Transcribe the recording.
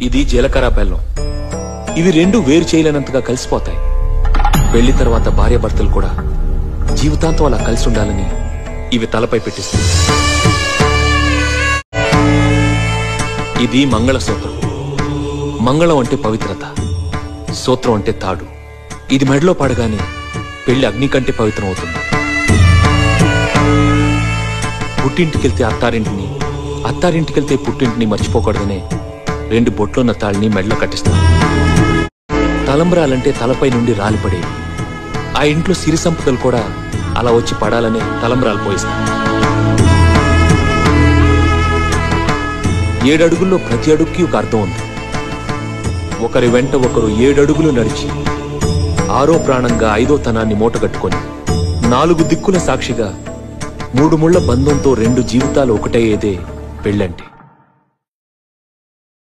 ఇది జీలకర్ర బెల్లం. ఇవి రెండు వేరు చేయలేనంతగా కలిసిపోతాయి. పెళ్లి తర్వాత భార్యాభర్తలు కూడా జీవితాంతం అలా కలిసి ఉండాలని ఇవి తలపై పెట్టిస్తాయి. ఇది మంగళసూత్రం. మంగళం అంటే పవిత్రత, సూత్రం అంటే తాడు. ఇది మెడలో పడగానే పెళ్లి అగ్ని కంటే పవిత్రం అవుతుంది. పుట్టింటికెళ్తే అత్తారింటిని, అత్తారింటికెళ్తే పుట్టింటిని మర్చిపోకూడదనే 2 బొట్లున్న తాళ్ళని మెడలో కట్టిస్తారు. తలంబ్రాలంటే తలపై నుండి రాలిపడేవి. ఆ ఇంట్లో సిరి సంపదలు కూడా అలా వచ్చి పడాలనే తలంబ్రాలు పోయిస్తారు. 7 అడుగుల్లో ప్రతి అడుగుకి ఒక అర్థం ఉంది. ఒకరి వెంట ఒకరు 7 అడుగులు నడిచి 6వ ప్రాణంగా 5వ తనాన్ని మూటగట్టుకొని 4 దిక్కుల సాక్షిగా 3 ముళ్ల బంధంతో 2 జీవితాలు ఒకటయ్యేదే పెళ్ళంటే.